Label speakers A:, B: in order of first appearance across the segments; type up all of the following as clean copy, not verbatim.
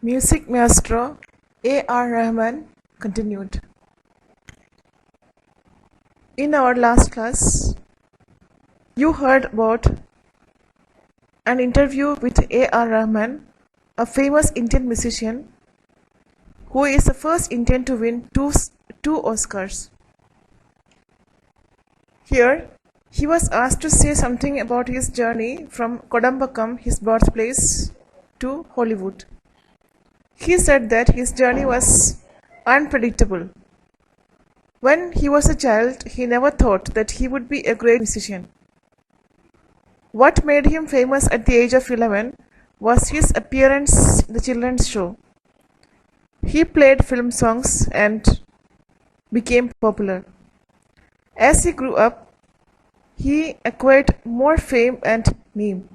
A: Music maestro AR Rahman continued. In our last class, you heard about an interview with AR Rahman, a famous Indian musician who is the first Indian to win two Oscars. Here, he was asked to say something about his journey from Kodambakkam, his birthplace, to Hollywood. He said that his journey was unpredictable. When he was a child, he never thought that he would be a great musician. What made him famous at the age of 11 was his appearance in the children's show. He played film songs and became popular. As he grew up, he acquired more fame and name.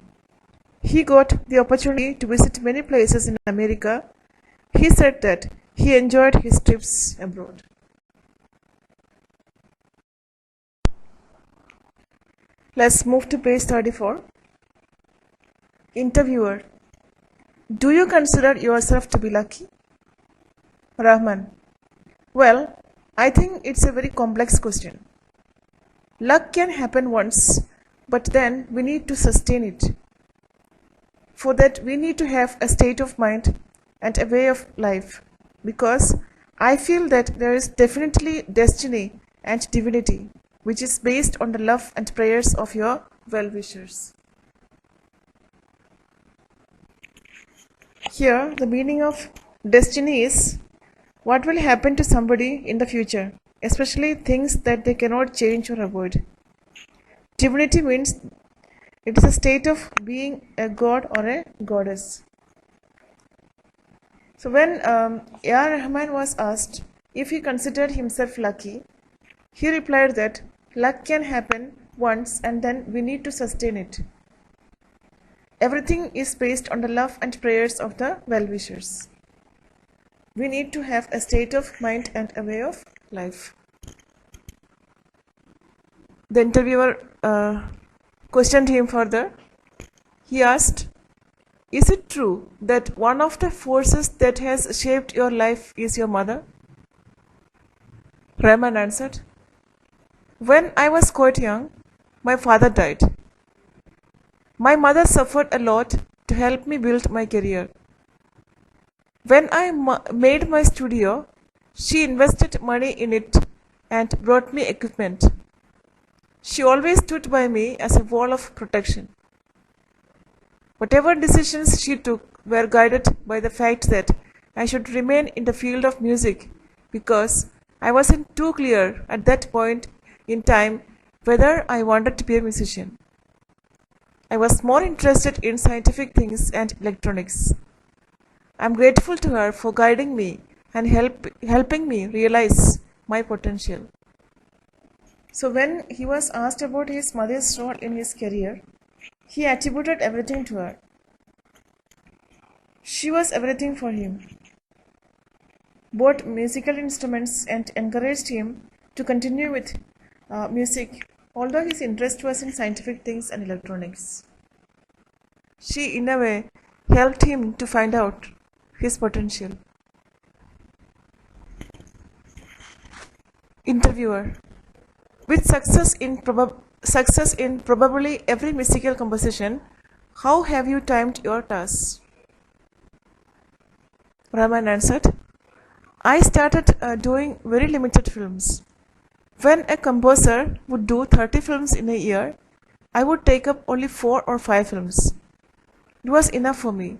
A: He got the opportunity to visit many places in America. He said that he enjoyed his trips abroad. Let's move to page 34. Interviewer: do you consider yourself to be lucky? Rahman: well, I think it's a very complex question. Luck can happen once, but then we need to sustain it. For that, we need to have a state of mind and a way of life, because I feel that there is definitely destiny and divinity, which is based on the love and prayers of your well-wishers. Here, the meaning of destiny is what will happen to somebody in the future, especially things that they cannot change or avoid. Divinity means it is a state of being a god or a goddess. So when AR Rahman was asked if he considered himself lucky, he replied that luck can happen once and then we need to sustain it. Everything is based on the love and prayers of the well-wishers. We need to have a state of mind and a way of life. The interviewer questioned him further. He asked, is it true that one of the forces that has shaped your life is your mother? Rahman answered, when I was quite young, my father died. My mother suffered a lot to help me build my career. When I made my studio, she invested money in it and brought me equipment. She always stood by me as a wall of protection. Whatever decisions she took were guided by the fact that I should remain in the field of music, because I wasn't too clear at that point in time whether I wanted to be a musician. I was more interested in scientific things and electronics. I'm grateful to her for guiding me and helping me realize my potential. So when he was asked about his mother's role in his career, he attributed everything to her. She was everything for him, bought musical instruments and encouraged him to continue with music, although his interest was in scientific things and electronics. She, in a way, helped him to find out his potential. Interviewer: with success in probably every musical composition, how have you timed your tasks? Rahman answered, I started doing very limited films. When a composer would do 30 films in a year, I would take up only 4 or 5 films. It was enough for me.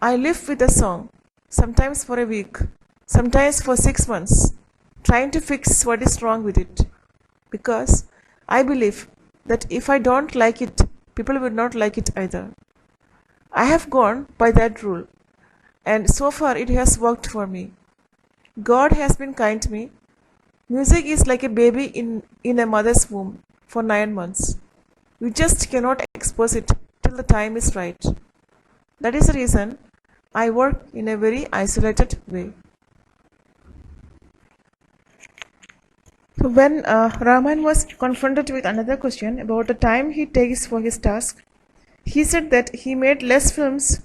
A: I live with a song, sometimes for a week, sometimes for 6 months, trying to fix what is wrong with it. Because I believe that if I don't like it, people will not like it either. I have gone by that rule, and so far it has worked for me. God has been kind to me. Music is like a baby in a mother's womb for 9 months. We just cannot expose it till the time is right. That is the reason I work in a very isolated way. So when Rahman was confronted with another question about the time he takes for his task, he said that he made less films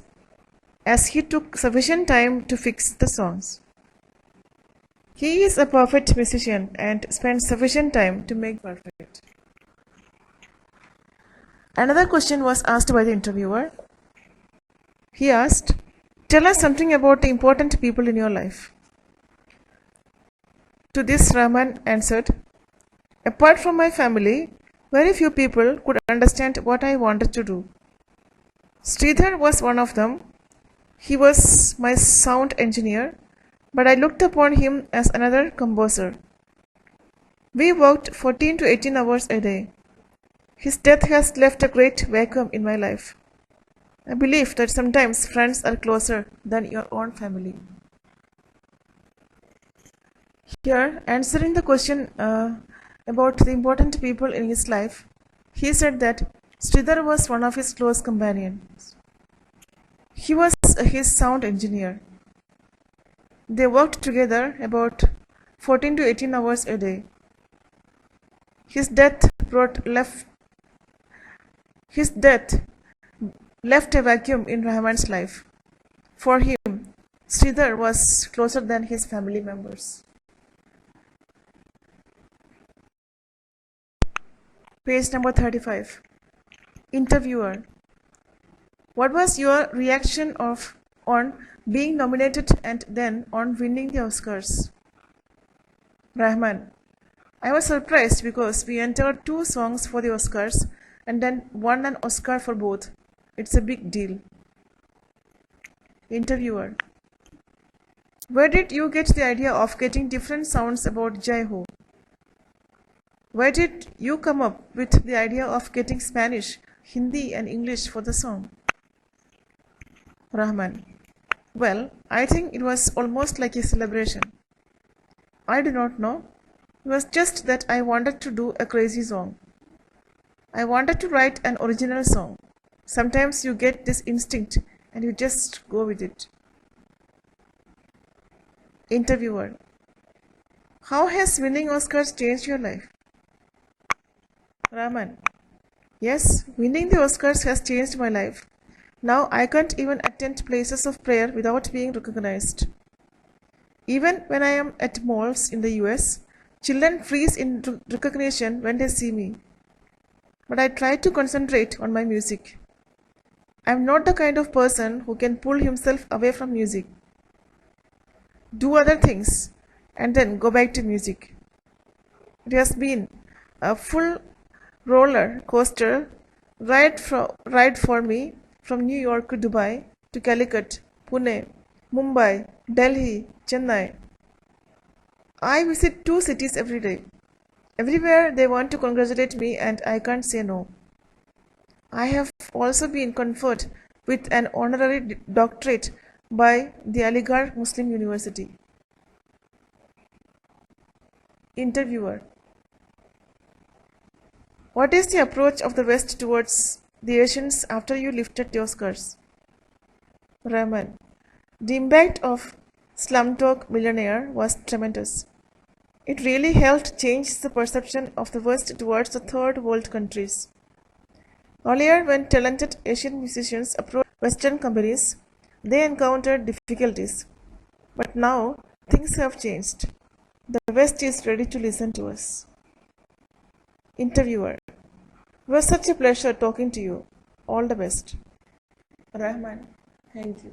A: as he took sufficient time to fix the songs. He is a perfect musician and spent sufficient time to make perfect. Another question was asked by the interviewer. He asked, "Tell us something about the important people in your life." To this, Rahman answered, "Apart from my family, very few people could understand what I wanted to do. Sridhar was one of them. He was my sound engineer, but I looked upon him as another composer. We worked 14 to 18 hours a day. His death has left a great vacuum in my life. I believe that sometimes friends are closer than your own family." Here, answering the question about the important people in his life, he said that Sridhar was one of his close companions. He was his sound engineer. They worked together about 14 to 18 hours a day. His death left a vacuum in Rahman's life. For him, Sridhar was closer than his family members. Page number 35. Interviewer: what was your reaction on being nominated and then on winning the Oscars? Rahman: I was surprised because we entered 2 songs for the Oscars and then won an Oscar for both. It's a big deal. Interviewer: where did you get the idea of getting different sounds about Jai Ho? Where did you come up with the idea of getting Spanish, Hindi and English for the song? Rahman: well, I think it was almost like a celebration. I do not know. It was just that I wanted to do a crazy song. I wanted to write an original song. Sometimes you get this instinct and you just go with it. Interviewer: how has winning Oscars changed your life? Rahman: yes, winning the Oscars has changed my life. Now I can't even attend places of prayer without being recognized. Even when I am at malls in the US, children freeze in recognition when they see me. But I try to concentrate on my music. I am not the kind of person who can pull himself away from music, do other things, and then go back to music. It has been a full roller coaster ride for me from New York to Dubai to Calicut, Pune, Mumbai, Delhi, Chennai. I visit 2 cities every day. Everywhere they want to congratulate me and I can't say no. I have also been conferred with an honorary doctorate by the Aligarh Muslim University. Interviewer: what is the approach of the West towards the Asians after you lifted the Oscars? Rahman: the impact of Slumdog Millionaire was tremendous. It really helped change the perception of the West towards the third world countries. Earlier, when talented Asian musicians approached Western companies, they encountered difficulties. But now, things have changed. The West is ready to listen to us. Interviewer: it was such a pleasure talking to you. All the best. Rahman: thank you.